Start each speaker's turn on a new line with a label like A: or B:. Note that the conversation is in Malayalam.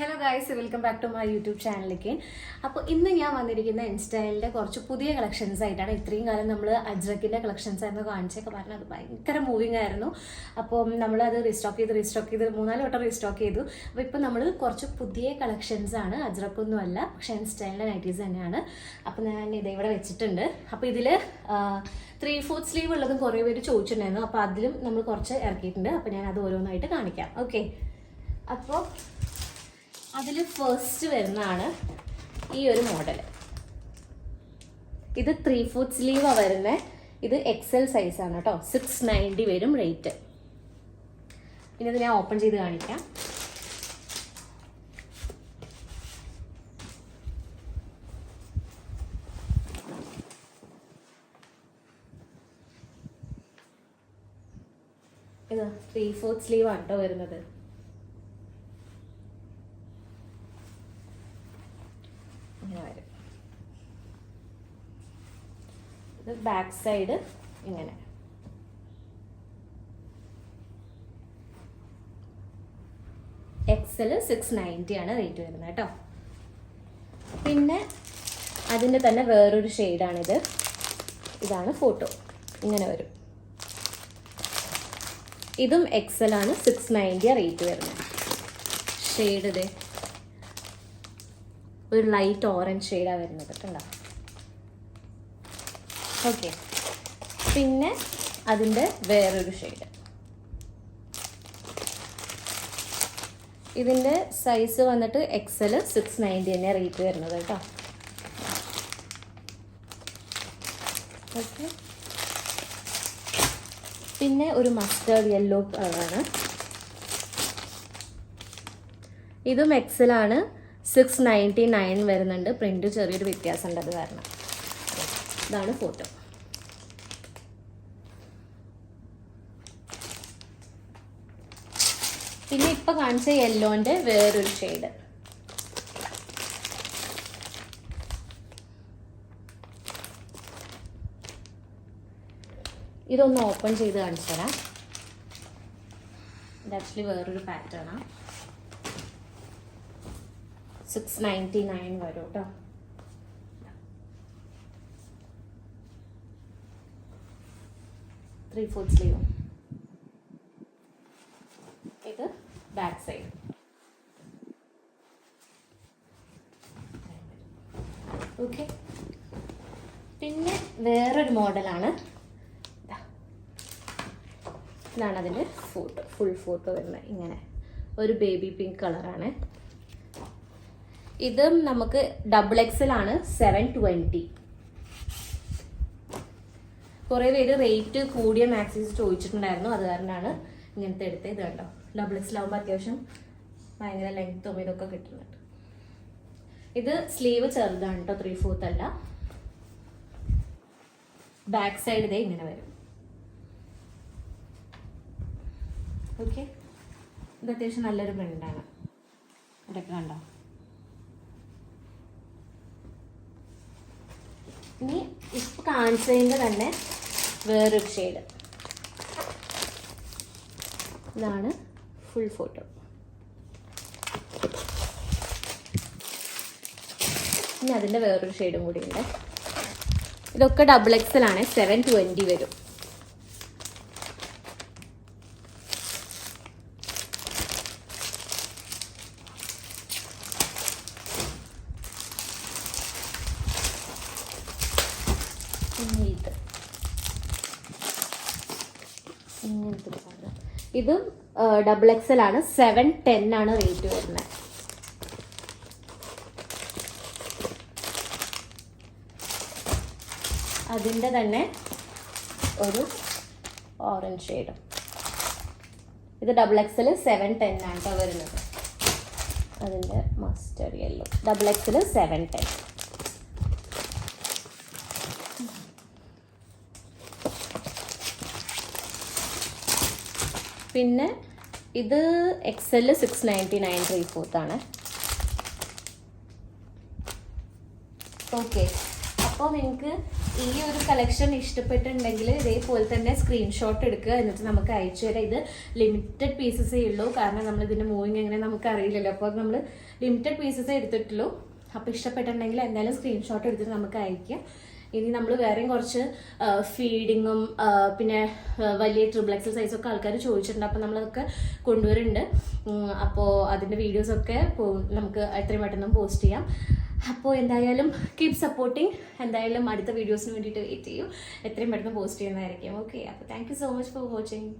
A: Hello guys, welcome back to my YouTube ചാനലിലേക്ക്. അപ്പോൾ ഇന്ന് ഞാൻ വന്നിരിക്കുന്ന ഇൻസ്റ്റൈലിൻ്റെ കുറച്ച് പുതിയ കളക്ഷൻസ് ആയിട്ടാണ്. ഇത്രയും കാലം നമ്മൾ അജ്രക്കിൻ്റെ കളക്ഷൻസ് ആയിരുന്നു കാണിച്ചൊക്കെ പറഞ്ഞത്, അത് ഭയങ്കര മൂവിങ് ആയിരുന്നു. അപ്പോൾ നമ്മളത് റീസ്റ്റോക്ക് ചെയ്ത് 3-4 വട്ടം റീസ്റ്റോക്ക് ചെയ്തു. അപ്പോൾ ഇപ്പോൾ നമ്മൾ കുറച്ച് പുതിയ കളക്ഷൻസ് ആണ്, അജ്രക്കൊന്നും അല്ല, പക്ഷേ ഇൻസ്റ്റൈലിൻ്റെ നൈറ്റീസ് തന്നെയാണ്. അപ്പോൾ ഞാൻ ഇത് ഇവിടെ വെച്ചിട്ടുണ്ട്. അപ്പോൾ ഇതിൽ 3/4 സ്ലീവ് ഉള്ളതും കുറേ പേര് ചോദിച്ചിട്ടുണ്ടായിരുന്നു. അപ്പോൾ അതിലും നമ്മൾ കുറച്ച് ഇറക്കിയിട്ടുണ്ട്. അപ്പോൾ ഞാൻ അത് ഓരോന്നായിട്ട് കാണിക്കാം. ഓക്കെ, അപ്പോൾ അതിൽ ഫസ്റ്റ് വരുന്നതാണ് ഈ ഒരു മോഡൽ. ഇത് 3/4 സ്ലീവാണ് വരുന്നത്. ഇത് XL സൈസാണ് കേട്ടോ. 690 വരും റേറ്റ്. പിന്നെ ഇത് ഞാൻ ഓപ്പൺ ചെയ്ത് കാണിക്കാം. ഇത് 3/4 സ്ലീവാണ് കേട്ടോ വരുന്നത്. ഇത് ബാക്ക് സൈഡ് ഇങ്ങനെ. XL 690 ആണ് റേറ്റ് വരുന്നത് കേട്ടോ. പിന്നെ അതിൻ്റെ തന്നെ വേറൊരു ഷെയ്ഡാണിത്. ഇതാണ് ഫോട്ടോ, ഇങ്ങനെ വരും. ഇതും XL ആണ്, 690 റേറ്റ് വരുന്നത്. ഷെയ്ഡ് ഇത് ഒരു ലൈറ്റ് ഓറഞ്ച് ഷെയ്ഡാണ് വരുന്നത് കണ്ടോ. ഓക്കെ, പിന്നെ അതിൻ്റെ വേറൊരു ഷെയ്ഡ്. ഇതിൻ്റെ സൈസ് വന്നിട്ട് XL 690 തന്നെ റേറ്റ് വരുന്നത് കേട്ടോ. ഓക്കെ, പിന്നെ ഒരു മസ്റ്റേർഡ് യെല്ലോ കളറാണ്. ഇതും XL ആണ്, 699 വരുന്നുണ്ട്. പ്രിന്റ് ചെറിയൊരു വ്യത്യാസം ഉണ്ട്, അത് കാരണം. ഇതാണ് ഫോട്ടോ. പിന്നെ ഇപ്പൊ കാണിച്ച യെല്ലോന്റെ വേറൊരു ഷെയ്ഡ്. ഇതൊന്ന് ഓപ്പൺ ചെയ്ത് കാണിച്ചു തരാം. ഇത് ആക്ച്വലി വേറൊരു പാറ്റേണാണ്. 699 വരും കേട്ടോ. Three fourth sleeve. ഇത് ബാക്ക് സൈഡ്. ഓക്കെ, പിന്നെ വേറൊരു മോഡലാണ്. ഇതാണ് അതിൻ്റെ ഫോട്ടോ, ഫുൾ ഫോട്ടോ വരുന്നത്. ഇങ്ങനെ ഒരു ബേബി പിങ്ക് കളറാണ്. ഇത് നമുക്ക് XXL ആണ്, 720. കുറേ പേര് റേറ്റ് കൂടിയ മാക്സീസ് ചോദിച്ചിട്ടുണ്ടായിരുന്നു, അത് കാരണമാണ് ഇങ്ങനത്തെ എടുത്തത്. ഇത് കണ്ടോ, XXL ആകുമ്പോൾ അത്യാവശ്യം ഭയങ്കര ലെങ്ത്തും ഇതൊക്കെ കിട്ടുന്നുണ്ട്. ഇത് സ്ലീവ് ചെറുതാണ് കേട്ടോ, 3/4 അല്ല. ബാക്ക് സൈഡ് ഇതേ ഇങ്ങനെ വരും. ഓക്കെ, ഇത് അത്യാവശ്യം നല്ലൊരു പ്രിന്റാണ്. ഇതൊക്കെ കണ്ടോ. ഇനി ഇപ്പം കാണിച്ചതിൻ്റെ തന്നെ വേറൊരു ഷെയ്ഡ്. ഇതാണ് ഫുൾ ഫോട്ടോ. ഇനി അതിൻ്റെ വേറൊരു ഷെയ്ഡും കൂടി ഉണ്ട്. ഇതൊക്കെ XXL ആണ്, 720 വരും. ഇതും XXL ആണ്, 710 ആണ് റേറ്റ് വരുന്നത്. അതിൻ്റെ തന്നെ ഒരു ഓറഞ്ച് ഷെയ്ഡും. ഇത് XXL 710 ആണ് കേട്ടോ വരുന്നത്. അതിൻ്റെ മസ്റ്റർഡ് യെല്ലോ. XXL 710. പിന്നെ ഇത് XL 699 3/4 ആണ്. ഓക്കെ, അപ്പോൾ നിങ്ങൾക്ക് ഈ ഒരു കളക്ഷൻ ഇഷ്ടപ്പെട്ടിട്ടുണ്ടെങ്കിൽ ഇതേപോലെ തന്നെ സ്ക്രീൻഷോട്ട് എടുക്കുക, എന്നിട്ട് നമുക്ക് അയച്ചു തരാം. ഇത് ലിമിറ്റഡ് പീസസേ ഉള്ളൂ, കാരണം നമ്മൾ ഇതിൻ്റെ മൂവിങ് എങ്ങനെ നമുക്ക് അറിയില്ലല്ലോ. അപ്പോൾ നമ്മൾ ലിമിറ്റഡ് പീസസേ എടുത്തിട്ടുള്ളൂ. അപ്പോൾ ഇഷ്ടപ്പെട്ടിട്ടുണ്ടെങ്കിൽ എന്തായാലും സ്ക്രീൻഷോട്ട് എടുത്തിട്ട് നമുക്ക് അയക്കാം. ഇനി നമ്മൾ വേറെയും കുറച്ച് ഫീഡിങ്ങും പിന്നെ വലിയ ട്രിപ്പിൾ എക്സൽ സൈസൊക്കെ ആൾക്കാർ ചോദിച്ചിട്ടുണ്ട്. അപ്പോൾ നമ്മളതൊക്കെ കൊണ്ടുവരുന്നുണ്ട്. അപ്പോൾ അതിൻ്റെ വീഡിയോസൊക്കെ നമുക്ക് എത്രയും പെട്ടെന്ന് പോസ്റ്റ് ചെയ്യാം. അപ്പോൾ എന്തായാലും കീപ് സപ്പോർട്ടിങ്. എന്തായാലും അടുത്ത വീഡിയോസിന് വേണ്ടിയിട്ട് വെയിറ്റ് ചെയ്യും. എത്രയും പെട്ടെന്ന് പോസ്റ്റ് ചെയ്യുന്നതായിരിക്കും. ഓക്കെ, അപ്പോൾ thank you so much for watching.